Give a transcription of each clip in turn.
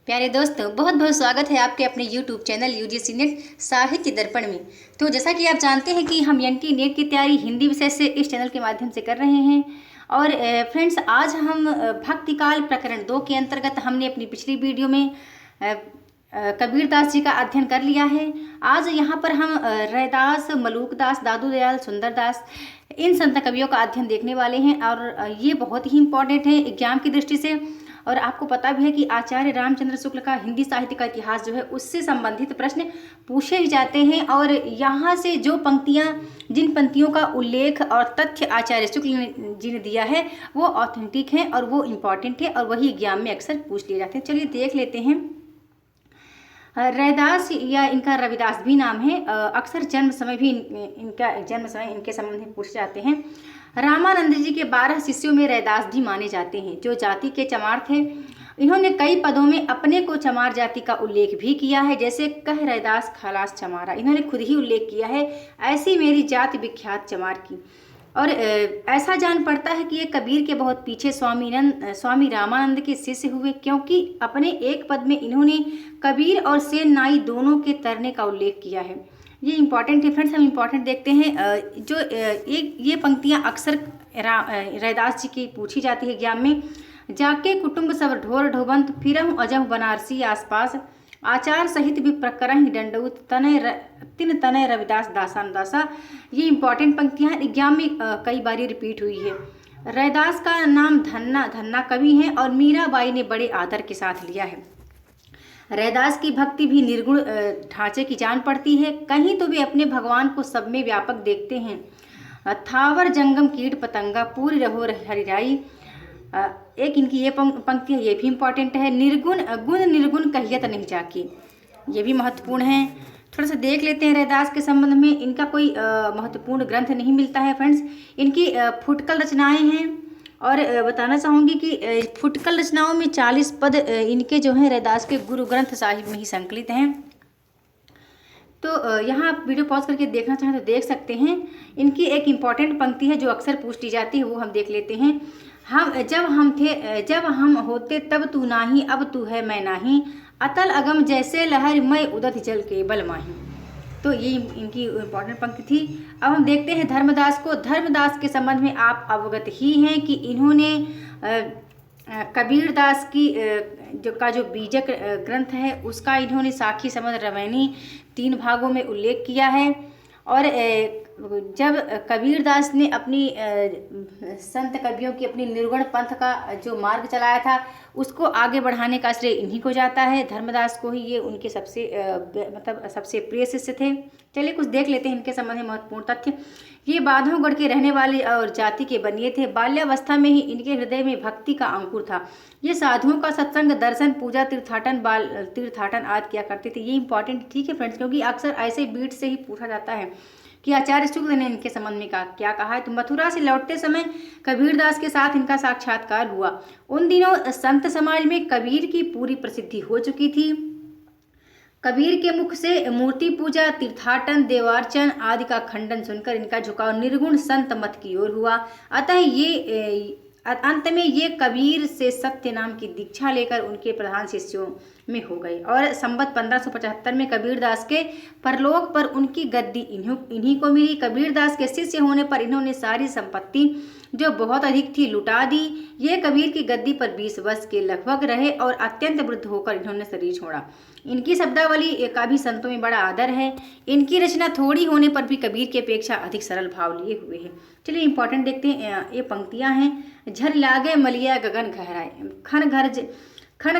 प्यारे दोस्तों, बहुत बहुत स्वागत है आपके अपने YouTube चैनल यूजीसी नेट साहित्य दर्पण में। तो जैसा कि आप जानते हैं कि हम एनटी नेट की तैयारी हिंदी विषय से इस चैनल के माध्यम से कर रहे हैं। और फ्रेंड्स, आज हम भक्तिकाल प्रकरण 2 के अंतर्गत हमने अपनी पिछली वीडियो में कबीर दास जी का अध्ययन कर लिया है। आज यहाँ पर हम रैदास, मलूकदास, दादू दयाल, सुंदरदास, इन संत कवियों का अध्ययन देखने वाले हैं। और ये बहुत ही इम्पोर्टेंट है एग्जाम की दृष्टि से। और आपको पता भी है कि आचार्य रामचंद्र शुक्ल का हिंदी साहित्य का इतिहास जो है उससे संबंधित प्रश्न पूछे ही जाते हैं। और यहाँ से जो पंक्तियाँ, जिन पंक्तियों का उल्लेख और तथ्य आचार्य शुक्ल जी ने दिया है वो ऑथेंटिक हैं और वो इम्पॉर्टेंट है और वही एग्जाम में अक्सर पूछ लिए जाते हैं। चलिए देख लेते हैं। रैदास या इनका रविदास भी नाम है। अक्सर जन्म समय भी इनका जन्म समय इनके संबंध में पूछे जाते हैं। रामानंद जी के 12 शिष्यों में रैदास भी माने जाते हैं, जो जाति के चमार थे। इन्होंने कई पदों में अपने को चमार जाति का उल्लेख भी किया है, जैसे कह रैदास खलास चमारा, इन्होंने खुद ही उल्लेख किया है, ऐसी मेरी जाति विख्यात चमार की। और ऐसा जान पड़ता है कि ये कबीर के बहुत पीछे स्वामी रामानंद के शिष्य हुए, क्योंकि अपने एक पद में इन्होंने कबीर और सेन नाई दोनों के तरने का उल्लेख किया है। ये इंपॉर्टेंट है फ्रेंड्स। हम इंपॉर्टेंट देखते हैं। जो एक ये पंक्तियाँ अक्सर रैदास जी की पूछी जाती है एग्जाम में। जाके कुटुंब सब ढोर ढोबंत फिरहु अजहु बनारसी आसपास, आचार सहित भी प्रकरण दंडउत तिन तनय रविदास दासान दासा। ये इंपॉर्टेंट पंक्तियाँ एग्जाम में कई बार रिपीट हुई है। रैदास का नाम धन्ना कवि है और मीराबाई ने बड़े आदर के साथ लिया है। रैदास की भक्ति भी निर्गुण ढांचे की जान पड़ती है। कहीं तो वे अपने भगवान को सब में व्यापक देखते हैं। थावर जंगम कीट पतंगा पूरी रहो हरिराई। एक इनकी ये पंक्ति है, ये भी इम्पॉर्टेंट है। निर्गुण गुण निर्गुण कहियत नहीं जाकी, ये भी महत्वपूर्ण है। थोड़ा सा देख लेते हैं रैदास के संबंध में। इनका कोई महत्वपूर्ण ग्रंथ नहीं मिलता है फ्रेंड्स। इनकी फुटकल रचनाएं हैं और बताना चाहूँगी कि फुटकल रचनाओं में 40 पद इनके जो हैं रैदास के गुरु ग्रंथ साहिब में ही संकलित हैं। तो यहाँ आप वीडियो पॉज करके देखना चाहें तो देख सकते हैं। इनकी एक इम्पॉर्टेंट पंक्ति है जो अक्सर पूछ ली जाती है, वो हम देख लेते हैं। जब हम होते तब तू नाही, अब तू है मैं नाही, अतल अगम जैसे लहर मैं उदत जल के बल माही। तो ये इनकी इम्पॉर्टेंट पंक्ति थी। अब हम देखते हैं धर्मदास को। धर्मदास के संबंध में आप अवगत ही हैं कि इन्होंने कबीर दास की जो बीजक ग्रंथ है उसका इन्होंने साखी समद रवैनी 3 भागों में उल्लेख किया है। और जब कबीर दास ने अपनी संत कवियों की अपनी निर्गुण पंथ का जो मार्ग चलाया था उसको आगे बढ़ाने का श्रेय इन्हीं को जाता है। धर्मदास को ही ये उनके सबसे प्रिय शिष्य थे। चलिए कुछ देख लेते हैं इनके संबंध में महत्वपूर्ण तथ्य। ये बांधवगढ़ के रहने वाले और जाति के बनिए थे। बाल्यावस्था में ही इनके हृदय में भक्ति का अंकुर था। ये साधुओं का सत्संग, दर्शन, पूजा, तीर्थाटन आदि किया करते थे। ये इंपॉर्टेंट ठीक है फ्रेंड्स, क्योंकि अक्सर ऐसे बीट से ही पूछा जाता है कि आचार्य शुक्ल ने इनके संबंध में क्या कहा है। तो मथुरा से लौटते समय कबीरदास के साथ इनका साक्षात्कार हुआ। उन दिनों संत समाज में कबीर की पूरी प्रसिद्धि हो चुकी थी। कबीर के मुख से मूर्ति पूजा, तीर्थाटन, देवार्चन आदि का खंडन सुनकर इनका झुकाव निर्गुण संत मत की ओर हुआ। अतः ये अंत में ये कबीर से सत्य नाम की दीक्षा लेकर उनके प्रधान शिष्यों में हो गए। और संवत 1575 में कबीरदास के परलोक पर उनकी गद्दी इन्हीं को मिली। कबीरदास के शिष्य होने पर इन्होंने सारी संपत्ति जो बहुत अधिक थी लुटा दी। ये कबीर की गद्दी पर 20 वर्ष के लगभग रहे और अत्यंत वृद्ध होकर इन्होंने शरीर छोड़ा। इनकी शब्दावली का भी संतों में बड़ा आदर है। इनकी रचना थोड़ी होने पर भी कबीर की अपेक्षा अधिक सरल भाव लिए हुए है। चलिए इंपॉर्टेंट देखते हैं। ये पंक्तियां हैं। झर लागे मलिया गगन गहराए, खन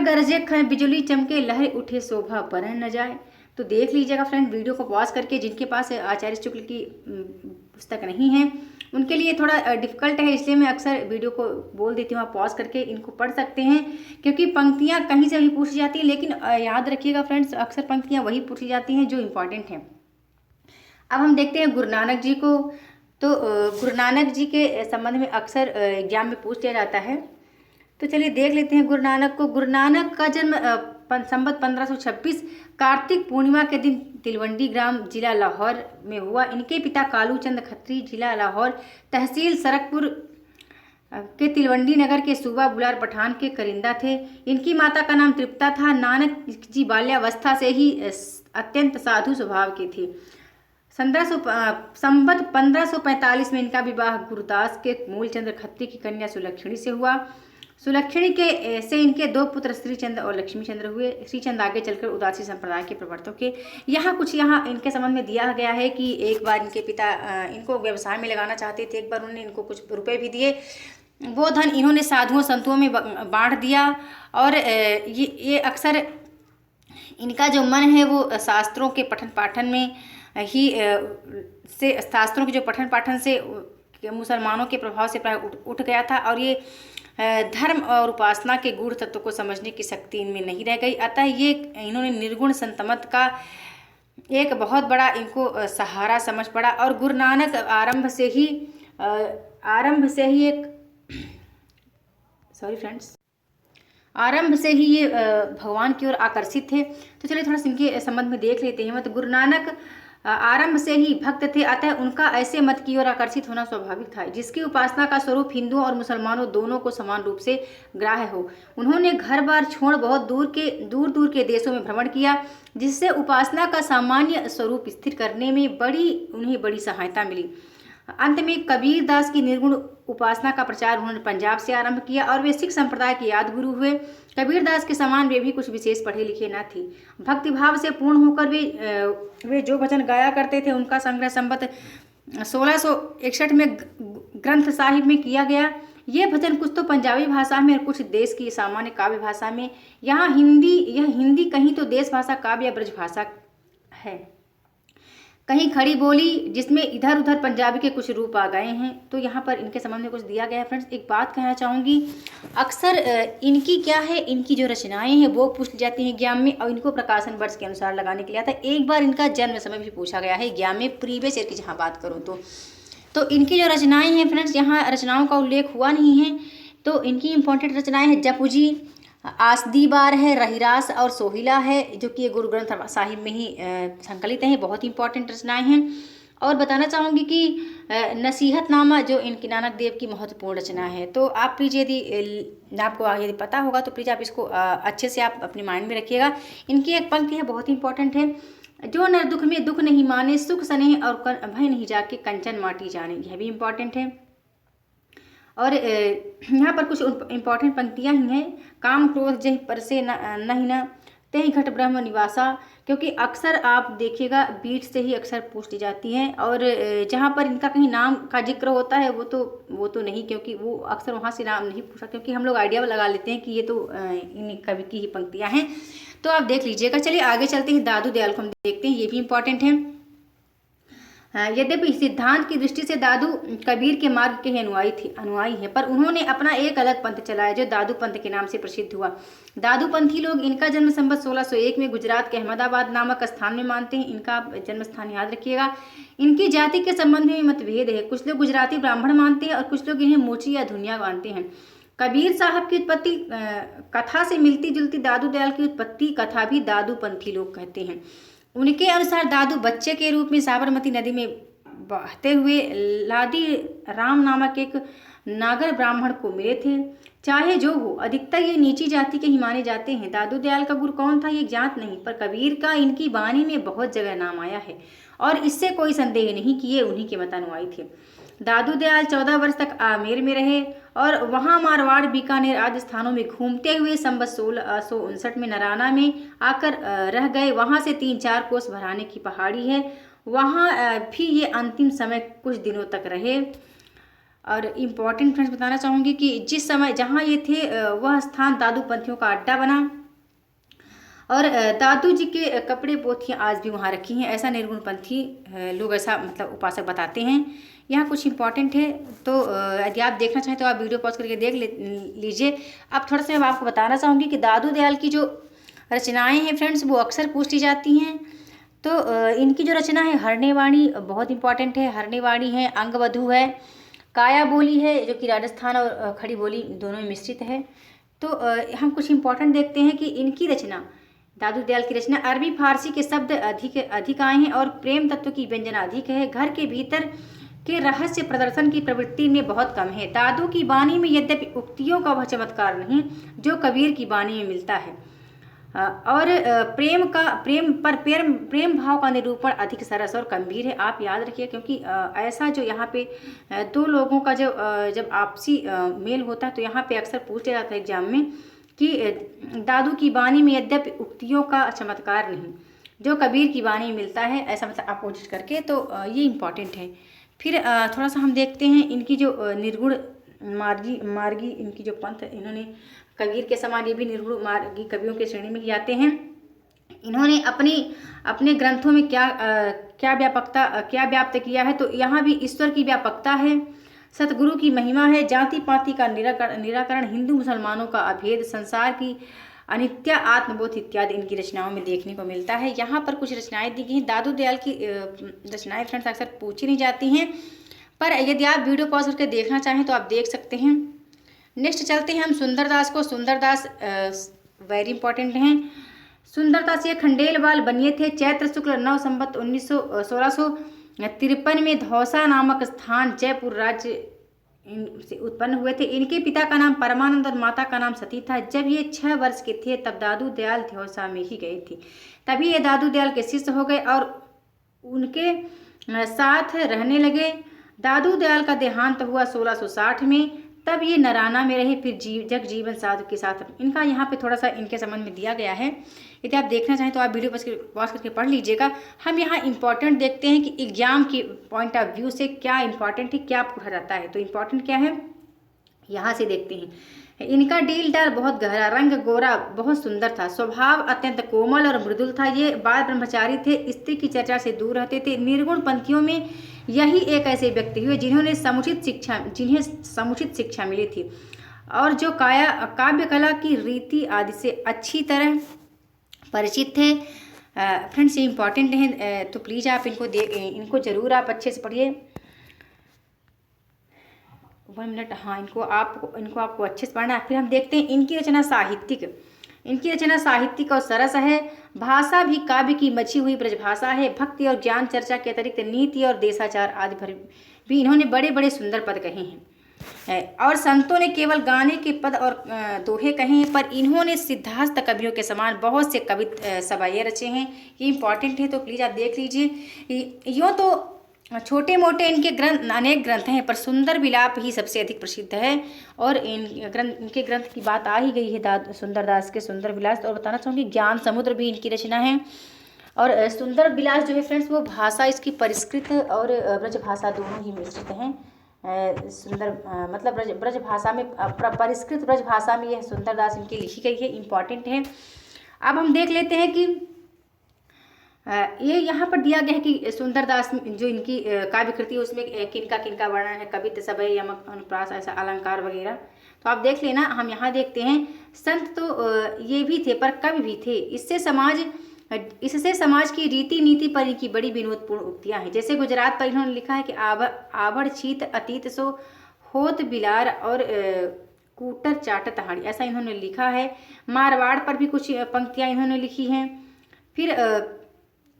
गरजे खन बिजली चमके, लहर उठे शोभा बरन न जाए। तो देख लीजिएगा फ्रेंड वीडियो को पॉज करके। जिनके पास आचार्य शुक्ल की पुस्तक नहीं है उनके लिए थोड़ा डिफिकल्ट है, इसलिए मैं अक्सर वीडियो को बोल देती हूँ। आप पॉज करके इनको पढ़ सकते हैं, क्योंकि पंक्तियाँ कहीं से भी पूछी जाती हैं। लेकिन याद रखिएगा फ्रेंड्स, अक्सर पंक्तियाँ वही पूछी जाती हैं जो इम्पॉर्टेंट हैं। अब हम देखते हैं गुरु नानक जी को। तो गुरु नानक जी के संबंध में अक्सर एग्जाम में पूछ लिया जाता है। तो चलिए देख लेते हैं गुरु नानक को। गुरु नानक का जन्म संवत 1526 कार्तिक पूर्णिमा के दिन तिलवंडी ग्राम जिला लाहौर में हुआ। इनके पिता कालू चंद खत्री, जिला लाहौर, तहसील सरकपुर के तिलवंडी नगर के सूबा बुलार पठान के करिंदा थे। इनकी माता का नाम तृप्ता था। नानक जी बाल्यावस्था से ही अत्यंत साधु स्वभाव के थे। संवत 1545 में इनका विवाह गुरुदास के मूलचंद्र खत्री की कन्या सुलक्षणी से हुआ। सुलक्षणी के से इनके 2 पुत्र श्रीचंद और लक्ष्मीचंद्र हुए। श्रीचंद आगे चलकर उदासी संप्रदाय के प्रवर्तक के। यहाँ इनके संबंध में दिया गया है कि एक बार इनके पिता इनको व्यवसाय में लगाना चाहते थे। एक बार उन्होंने इनको कुछ रुपए भी दिए, वो धन इन्होंने साधुओं संतों में बांट दिया। और ये अक्सर इनका जो मन है वो शास्त्रों के पठन पाठन में ही से शास्त्रों के जो पठन पाठन से मुसलमानों के प्रभाव से प्राय उठ गया था। और ये धर्म और उपासना के गूढ़ तत्व को समझने की शक्ति इनमें नहीं रह गई। अतः ये इन्होंने निर्गुण संतमत का एक बहुत बड़ा इनको सहारा समझ पड़ा। और गुरु नानक आरंभ से ही ये भगवान की ओर आकर्षित थे। तो चलिए थोड़ा सा इनके संबंध में देख लेते हैं। गुरु नानक आरंभ से ही भक्त थे, अतः उनका ऐसे मत की ओर आकर्षित होना स्वाभाविक था जिसकी उपासना का स्वरूप हिंदुओं और मुसलमानों दोनों को समान रूप से ग्राह्य हो। उन्होंने घर बार छोड़ बहुत दूर के देशों में भ्रमण किया, जिससे उपासना का सामान्य स्वरूप स्थिर करने में उन्हें बड़ी सहायता मिली। अंत में कबीर दास की निर्गुण उपासना का प्रचार उन्होंने पंजाब से आरंभ किया और वे सिख संप्रदाय के याद गुरु हुए। कबीर दास के समान वे भी कुछ विशेष पढ़े लिखे न थे। भक्तिभाव से पूर्ण होकर वे जो भजन गाया करते थे उनका संग्रह संवत 1661 में ग्रंथ साहिब में किया गया। ये भजन कुछ तो पंजाबी भाषा में और कुछ देश की सामान्य काव्य भाषा में। यह हिंदी कहीं तो देश भाषा काव्य या ब्रज भाषा है, कहीं खड़ी बोली जिसमें इधर उधर पंजाबी के कुछ रूप आ गए हैं। तो यहाँ पर इनके संबंध में कुछ दिया गया है। फ्रेंड्स, एक बात कहना चाहूँगी, अक्सर इनकी क्या है, इनकी जो रचनाएं हैं वो पूछ जाती हैं एग्जाम में और इनको प्रकाशन वर्ष के अनुसार लगाने के लिए आता है। एक बार इनका जन्म समय भी पूछा गया है एग्जाम में, प्रीवियस ईयर की जहाँ बात करूँ तो इनकी जो रचनाएँ हैं फ्रेंड्स, यहाँ रचनाओं का उल्लेख हुआ नहीं है। तो इनकी इंपॉर्टेंट रचनाएँ हैं जपुजी, आसदीबार है, रहीरास और सोहिला है, जो कि ये गुरु ग्रंथ साहिब में ही संकलित हैं। बहुत इंपॉर्टेंट रचनाएं हैं। और बताना चाहूँगी कि नसीहतनामा जो इनकी नानक देव की महत्वपूर्ण रचना है। तो आप प्लीज़ यदि पता होगा तो प्लीज़ आप इसको अच्छे से आप अपने माइंड में रखिएगा। इनकी एक पंक्ति है बहुत इंपॉर्टेंट है, जो नर दुख में दुख नहीं माने, सुख स्नेह और भय नहीं जाके कंचन माटी जाने। यह भी इम्पॉर्टेंट है। और यहाँ पर कुछ इम्पॉर्टेंट पंक्तियाँ ही हैं। काम क्रोध जहि पर से न ते ही घट ब्रह्म निवासा, क्योंकि अक्सर आप देखिएगा बीट से ही अक्सर पूछ ली जाती हैं। और जहाँ पर इनका कहीं नाम का जिक्र होता है वो तो नहीं, क्योंकि वो अक्सर वहाँ से नाम नहीं पूछा, क्योंकि हम लोग आइडिया लगा लेते हैं कि ये तो इन कवि की ही पंक्तियाँ हैं। तो आप देख लीजिएगा। चलिए आगे चलते हैं। दादू दयाल को हम देखते हैं, ये भी इम्पॉर्टेंट है। यद्यपि सिद्धांत की दृष्टि से दादू कबीर के मार्ग के अनुयायी हैं, पर उन्होंने अपना एक अलग पंथ चलाया जो दादू पंथ के नाम से प्रसिद्ध हुआ। दादू पंथी लोग इनका जन्म संवत 1601 में गुजरात के अहमदाबाद नामक स्थान में मानते हैं। इनका जन्म स्थान याद रखिएगा। इनकी जाति के संबंध में मतभेद है। कुछ लोग गुजराती ब्राह्मण मानते हैं और कुछ लोग इन्हें मोची या धुनिया मानते हैं। कबीर साहब की उत्पत्ति कथा से मिलती जुलती दादू दयाल की उत्पत्ति कथा भी दादू पंथी लोग कहते हैं। उनके अनुसार दादू बच्चे के रूप में साबरमती नदी में बहते हुए लादी राम नामक एक नागर ब्राह्मण को मिले थे। चाहे जो हो, अधिकतर ये नीची जाति के ही माने जाते हैं। दादू दयाल का गुरु कौन था ये ज्ञात नहीं, पर कबीर का इनकी वाणी में बहुत जगह नाम आया है और इससे कोई संदेह नहीं कि ये उन्हीं के मतानुयायी थे। दादू दयाल 14 वर्ष तक आमेर में रहे और वहाँ मारवाड़, बीकानेर आदि स्थानों में घूमते हुए संवत 1659 में नराना में आकर रह गए। वहाँ से 3-4 कोस भराने की पहाड़ी है, वहाँ भी ये अंतिम समय कुछ दिनों तक रहे। और इम्पॉर्टेंट फ्रेंड्स बताना चाहूँगी कि जिस समय जहाँ ये थे वह स्थान दादू पंथियों का अड्डा बना और दादू जी के कपड़े पोथियाँ आज भी वहाँ रखी हैं। ऐसा निर्गुण पंथी लोग ऐसा मतलब उपासक बताते हैं। यहाँ कुछ इंपॉर्टेंट है, तो यदि आप देखना चाहें तो आप वीडियो पॉज करके देख लीजिए। अब थोड़ा सा मैं आपको बताना चाहूँगी कि दादू दयाल की जो रचनाएं हैं फ्रेंड्स वो अक्सर पूछ ली जाती हैं। तो इनकी जो रचना है हरनेवाणी बहुत इंपॉर्टेंट है। हरनेवाणी है, अंगवधू है, काया बोली है जो कि राजस्थान और खड़ी बोली दोनों में मिश्रित है। तो हम कुछ इंपॉर्टेंट देखते हैं कि इनकी रचना, दादू दयाल की रचना अरबी फारसी के शब्द अधिक आए हैं और प्रेम तत्व की व्यंजना अधिक है। घर के भीतर के रहस्य प्रदर्शन की प्रवृत्ति में बहुत कम है। दादू की वाणी में यद्यपि उक्तियों का वह चमत्कार नहीं जो कबीर की वाणी में मिलता है, और प्रेम भाव का निरूपण अधिक सरस और गंभीर है। आप याद रखिए, क्योंकि ऐसा जो यहाँ पे दो लोगों का जब आपसी मेल होता है तो यहाँ पे अक्सर पूछा जाता है एग्जाम में कि दादू की वाणी में यद्यपि उक्तियों का चमत्कार नहीं जो कबीर की वाणी में मिलता है, ऐसा मतलब अपोजिट करके, तो ये इम्पॉर्टेंट है। फिर थोड़ा सा हम देखते हैं इनकी जो निर्गुण मार्गी इनकी जो पंथ, इन्होंने कबीर के समान ये भी निर्गुण मार्गी कवियों के श्रेणी में जाते हैं। इन्होंने अपने ग्रंथों में क्या व्याप्त किया है, तो यहाँ भी ईश्वर की व्यापकता है, सतगुरु की महिमा है, जाति पाति का निराकरण, हिंदू मुसलमानों का अभेद, संसार की अनित्य, आत्मबोध इत्यादि इनकी रचनाओं में देखने को मिलता है। यहाँ पर कुछ रचनाएं दी गई हैं। दादू दयाल की रचनाएं फ्रेंड्स अक्सर पूछी नहीं जाती हैं, पर यदि आप वीडियो पॉज करके देखना चाहें तो आप देख सकते हैं। नेक्स्ट चलते हैं हम सुंदरदास को। सुंदरदास वेरी इंपॉर्टेंट हैं। सुंदरदास ये खंडेलवाल बनिए थे। चैत्र शुक्ल 9 संवत 1653 में धौसा नामक स्थान जयपुर राज्य से उत्पन्न हुए थे। इनके पिता का नाम परमानंद और माता का नाम सती था। जब ये 6 वर्ष के थे तब दादू दयाल धौसा में ही गए थे। तभी ये दादू दयाल के शिष्य हो गए और उनके साथ रहने लगे। दादू दयाल का देहांत हुआ 1660 में। तब ये नराना में रहे, फिर जगजीवन साधु के साथ। इनका यहाँ पे थोड़ा सा इनके संबंध में दिया गया है। यदि आप देखना चाहें तो आप वीडियो पॉज करके पढ़ लीजिएगा। हम यहाँ इंपॉर्टेंट देखते हैं कि एग्जाम के पॉइंट ऑफ व्यू से क्या इंपॉर्टेंट है, क्या पूछा जाता है। तो इम्पॉर्टेंट क्या है यहाँ से देखते हैं। इनका डील डाल बहुत गहरा, रंग गोरा, बहुत सुंदर था, स्वभाव अत्यंत कोमल और मृदुल था। ये बाल ब्रह्मचारी थे, स्त्री की चर्चा से दूर रहते थे। निर्गुण पंथियों में यही एक ऐसे व्यक्ति हुए जिन्हें समुचित शिक्षा मिली थी और जो काव्य कला की रीति आदि से अच्छी तरह परिचित थे। फ्रेंड्स ये इंपॉर्टेंट है, तो प्लीज़ आप इनको जरूर आप अच्छे से पढ़िए। 1 मिनट, हाँ, इनको आपको अच्छे से पढ़ना है। फिर हम देखते हैं इनकी रचना साहित्यिक और सरस है। भाषा भी काव्य की मची हुई ब्रजभाषा है। भक्ति और ज्ञान चर्चा के अतिरिक्त नीति और देशाचार आदि पर भी इन्होंने बड़े बड़े सुंदर पद कहे हैं। और संतों ने केवल गाने के पद और दोहे कहे हैं, पर इन्होंने सिद्धार्थ कवियों के समान बहुत से कविता सवाये रचे हैं। ये इंपॉर्टेंट है, तो प्लीज़ आप देख लीजिए। यूँ तो छोटे मोटे इनके अनेक ग्रंथ हैं, पर सुंदर विलाप ही सबसे अधिक प्रसिद्ध है। और इनके ग्रंथ की बात आ ही गई है सुंदरदास के सुंदर विलास। और बताना चाहूँगी ज्ञान समुद्र भी इनकी रचना है। और सुंदर विलास जो है फ्रेंड्स, वो भाषा इसकी परिष्कृत और ब्रज भाषा दोनों ही मिश्रित हैं। मतलब ब्रज भाषा में परिष्कृत ब्रज भाषा में यह सुंदरदास इनकी लिखी गई है, इम्पॉर्टेंट है। अब हम देख लेते हैं कि ये यहाँ पर दिया गया है कि सुंदरदास जो इनकी काव्य कृति है उसमें किनका वर्णन है, कवित्त, सभय, यमक, अनुप्रास, ऐसा अलंकार वगैरह। तो आप देख लेना। हम यहाँ देखते हैं संत तो ये भी थे पर कवि भी थे। इससे समाज की रीति नीति पर इनकी बड़ी विनोदपूर्ण उक्तियाँ हैं। जैसे गुजरात पर इन्होंने लिखा है कि आभड़ छीत अतीत सो होत बिलार और कूटर चाटत हाड़ी, ऐसा इन्होंने लिखा है। मारवाड़ पर भी कुछ पंक्तियाँ इन्होंने लिखी हैं। फिर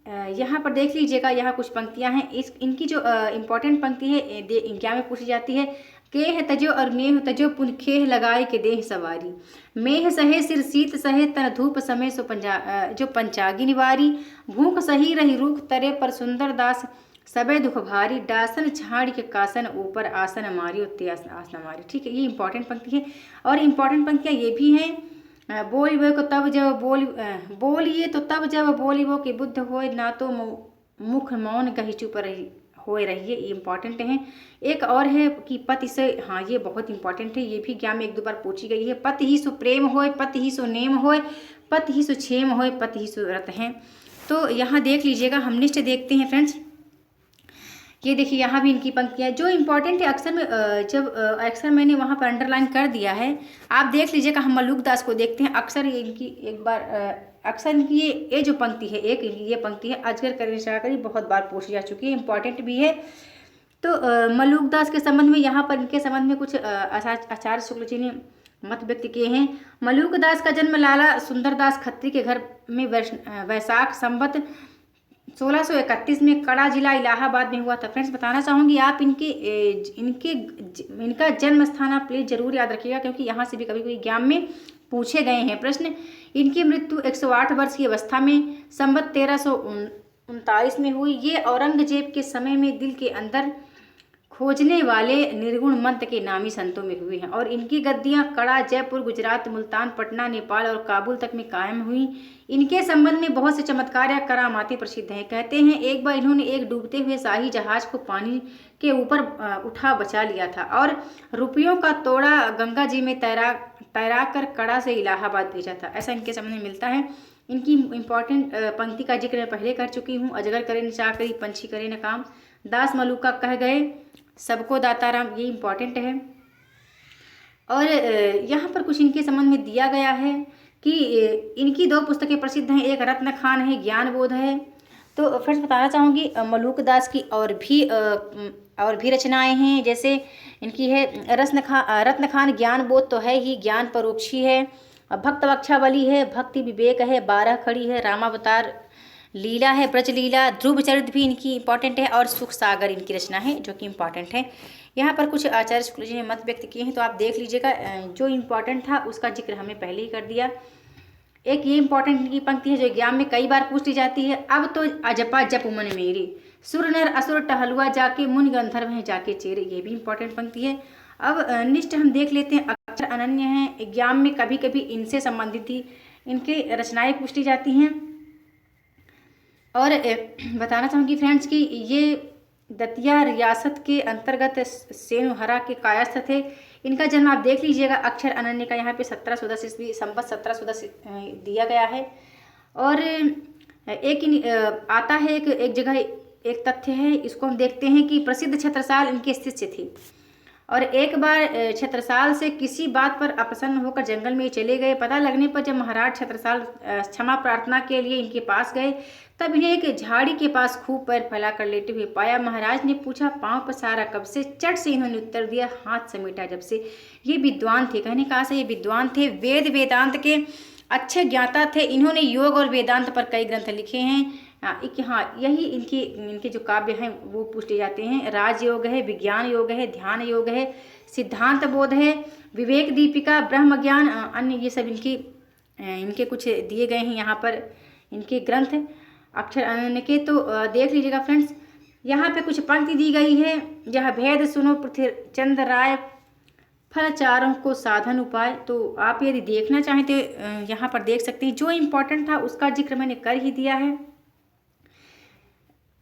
यहाँ पर देख लीजिएगा, यहाँ कुछ पंक्तियाँ हैं। इनकी जो इम्पोर्टेंट पंक्ति है एग्जाम में पूछी जाती है। केह तजो और मेह तजो पुन खेह लगाए के देह सवारी, मेह सहे सिर शीत सहे तन धूप समय सो जो पंचागी निवारी, भूख सही रही रूख तरे पर सुंदर दास सबे दुख भारी, डासन झाड़ के कासन ऊपर आसन मारी उत्ते आसन मारी। ठीक है, ये इंपॉर्टेंट पंक्ति है। और इम्पॉर्टेंट पंक्तियाँ ये भी हैं। बोलिए तो तब जब बोली वो कि बुद्ध होए, ना तो मुख मौन कही चुप रही होए रहिए, ये इंपॉर्टेंट हैं। एक और है कि पति से, हाँ ये बहुत इंपॉर्टेंट है, ये भी एग्जाम में 1-2 बार पूछी गई है। पति ही सु प्रेम होए, पति ही सु नेम होए, पति ही सु क्षेम होए, पति ही सु व्रत हैं। तो यहाँ देख लीजिएगा। हम नेक्स्ट देखते हैं फ्रेंड्स। ये देखिए यहाँ भी इनकी पंक्तियाँ जो इंपॉर्टेंट है। अक्सर मैंने वहाँ पर अंडरलाइन कर दिया है, आप देख लीजिएगा। हम मलूक दास को देखते हैं। अक्सर इनकी अक्सर इनकी ये जो पंक्ति है, ये पंक्ति है, अजगर करे करी, बहुत बार पूछी जा चुकी है, इंपॉर्टेंट भी है। तो मलूक दास के संबंध में यहाँ पर इनके संबंध में कुछ आचार्य शुक्ल जी ने मत व्यक्त किए हैं। मलूक दास का जन्म लाला सुंदरदास खत्री के घर में वैशाख संवत 1631 में कड़ा जिला इलाहाबाद में हुआ था। फ्रेंड्स बताना चाहूँगी आप इनका जन्म स्थान आप प्लीज़ जरूर याद रखिएगा, क्योंकि यहाँ से भी कभी कभी एग्जाम में पूछे गए हैं प्रश्न। इनकी मृत्यु 108 वर्ष की अवस्था में संवत 1339 में हुई। ये औरंगजेब के समय में दिल के अंदर खोजने वाले निर्गुण मंत्र के नामी संतों में हुए हैं, और इनकी गद्दियां कड़ा, जयपुर, गुजरात, मुल्तान, पटना, नेपाल और काबुल तक में कायम हुई। इनके संबंध में बहुत से चमत्कार या करामातें प्रसिद्ध हैं। कहते हैं एक बार इन्होंने एक डूबते हुए शाही जहाज को पानी के ऊपर उठा बचा लिया था, और रुपयों का तोड़ा गंगा जी में तैरा कर कड़ा से इलाहाबाद भेजा था, ऐसा इनके संबंध में मिलता है। इनकी इंपॉर्टेंट पंक्ति का जिक्र मैं पहले कर चुकी हूँ। अजगर करे न चाकरी, पंछी करे न काम, दास मलूका कह गए सबको दाता राम, ये इम्पॉर्टेंट है। और यहाँ पर कुछ इनके संबंध में दिया गया है कि इनकी 2 पुस्तकें प्रसिद्ध हैं, एक रत्न खान है, ज्ञान बोध है। तो फ्रेंड्स बताना चाहूँगी मलूक दास की और भी रचनाएं हैं, जैसे इनकी है रत्न खान ज्ञान बोध तो है ही, ज्ञान परोक्षी है, भक्त वक्षावली है, भक्ति विवेक है, 12 खड़ी है, रामावतार लीला है, ब्रज लीला, ध्रुव चरित भी इनकी इंपॉर्टेंट है, और सुख सागर इनकी रचना है जो कि इम्पॉर्टेंट है। यहाँ पर कुछ आचार्य शुक्ल जी ने मत व्यक्त किए हैं, तो आप देख लीजिएगा। जो इम्पॉर्टेंट था उसका जिक्र हमें पहले ही कर दिया। एक ये इंपॉर्टेंट इनकी पंक्ति है जो एग्जाम में कई बार पूछ ली जाती है, अब तो अजपा जप मन मेरे, सुर नर असुर टहलुआ जाके, मुनि गंधर्व हैं जाके चेरे, ये भी इंपॉर्टेंट पंक्ति है। अब नेक्स्ट हम देख लेते हैं अक्षर अनन्य हैं, एग्जाम में कभी कभी इनसे संबंधित ही इनकी रचनाएं पूछ ली जाती हैं। और बताना चाहूँगी फ्रेंड्स कि ये दतिया रियासत के अंतर्गत सेनुहरा के कायस्थ थे। इनका जन्म आप देख लीजिएगा अक्षर अनन्य का, यहाँ पे 1710 ईस्वी संवत 1710 दिया गया है। और एक आता है एक जगह एक तथ्य है, इसको हम देखते हैं कि प्रसिद्ध छत्रसाल इनके शिष्य थे, और एक बार छत्रसाल से किसी बात पर अप्रसन्न होकर जंगल में चले गए। पता लगने पर जब महाराज छत्रसाल क्षमा प्रार्थना के लिए इनके पास गए, तब इन्हें एक झाड़ी के पास खूब पैर फैलाकर लेटे हुए पाया। महाराज ने पूछा पांव पसारा कब से? चट से इन्होंने उत्तर दिया हाथ समेटा जब से। ये विद्वान थे, कहने का से ये विद्वान थे, वेद वेदांत के अच्छे ज्ञाता थे। इन्होंने योग और वेदांत पर कई ग्रंथ लिखे हैं। हाँ, यही इनके जो काव्य हैं वो पूछ लिए जाते हैं। राजयोग है, विज्ञान योग है, ध्यान योग है, सिद्धांत बोध है, विवेक दीपिका, ब्रह्म ज्ञान, अन्य ये सब इनके कुछ दिए गए हैं यहाँ पर इनके ग्रंथ अक्षर अनन्य के। तो देख लीजिएगा फ्रेंड्स, यहाँ पे कुछ पंक्ति दी गई है। यह भेद सुनो पृथ्वीचंद राय, फल चारों को साधन उपाय। तो आप यदि देखना चाहें तो यहाँ पर देख सकते हैं। जो इम्पोर्टेंट था उसका जिक्र मैंने कर ही दिया है।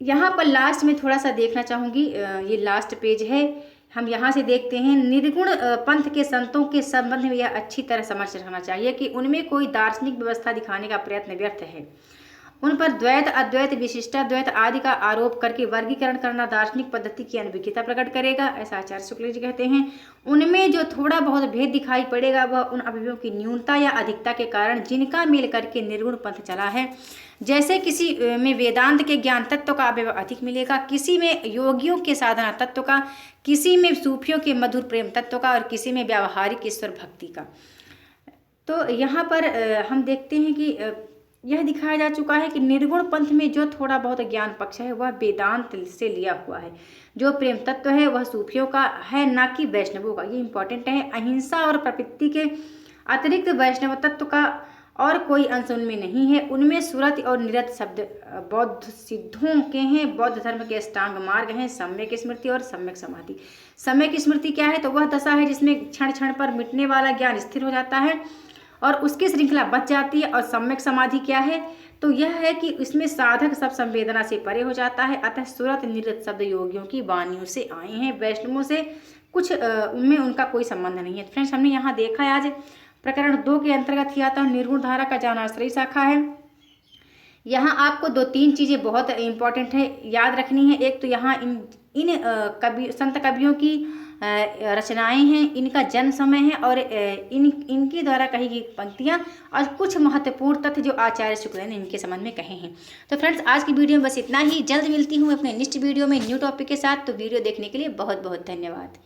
यहाँ पर लास्ट में थोड़ा सा देखना चाहूँगी, ये लास्ट पेज है, हम यहाँ से देखते हैं। निर्गुण पंथ के संतों के संबंध में यह अच्छी तरह समझ रखना चाहिए कि उनमें कोई दार्शनिक व्यवस्था दिखाने का प्रयत्न व्यर्थ है। उन पर द्वैत, अद्वैत, विशिष्टाद्वैत आदि का आरोप करके वर्गीकरण करना दार्शनिक पद्धति की अनभिज्ञता प्रकट करेगा, ऐसा आचार्य शुक्ल जी कहते हैं। उनमें जो थोड़ा बहुत भेद दिखाई पड़ेगा वह उन अवयवों की न्यूनता या अधिकता के कारण जिनका मिल करके निर्गुण पंथ चला है। जैसे किसी में वेदांत के ज्ञान तत्व का अवयव अधिक मिलेगा, किसी में योगियों के साधना तत्व का, किसी में सूफियों के मधुर प्रेम तत्व का, और किसी में व्यावहारिक ईश्वर भक्ति का। तो यहाँ पर हम देखते हैं कि यह दिखाया जा चुका है कि निर्गुण पंथ में जो थोड़ा बहुत ज्ञान पक्ष है वह वेदांत से लिया हुआ है। जो प्रेम तत्व है वह सूफियों का है, ना कि वैष्णवों का। ये इंपॉर्टेंट है। अहिंसा और प्रवृत्ति के अतिरिक्त वैष्णव तत्व का और कोई अंश उनमें नहीं है। उनमें सुरत और निरत शब्द बौद्ध सिद्धों के हैं। बौद्ध धर्म के अष्टांग मार्ग हैं, सम्यक स्मृति और सम्यक समाधि। सम्यक स्मृति क्या है? तो वह दशा है जिसमें क्षण क्षण पर मिटने वाला ज्ञान स्थिर हो जाता है और उसकी श्रृंखला बच जाती है। और सम्यक समाधि क्या है? तो यह है कि इसमें साधक सब संवेदना से परे हो जाता है। अतः सुरत निरत शब्द योगियों की वाणियों से आए हैं, वैष्णवों से कुछ उनमें उनका कोई संबंध नहीं है। फ्रेंड्स, हमने यहाँ देखा है आज प्रकरण 2 के अंतर्गत ही आता है निर्गुण धारा का ज्ञानाश्रयी शाखा है। यहाँ आपको 2-3 चीज़ें बहुत इंपॉर्टेंट है याद रखनी है। एक तो यहाँ इन संत कवियों की रचनाएं हैं, इनका जन्म समय है और इनके द्वारा कही गई पंक्तियाँ और कुछ महत्वपूर्ण तथ्य जो आचार्य शुक्ल ने इनके संबंध में कहे हैं। तो फ्रेंड्स, आज की वीडियो में बस इतना ही। जल्द मिलती हूँ अपने नेक्स्ट वीडियो में न्यू टॉपिक के साथ। तो वीडियो देखने के लिए बहुत बहुत धन्यवाद।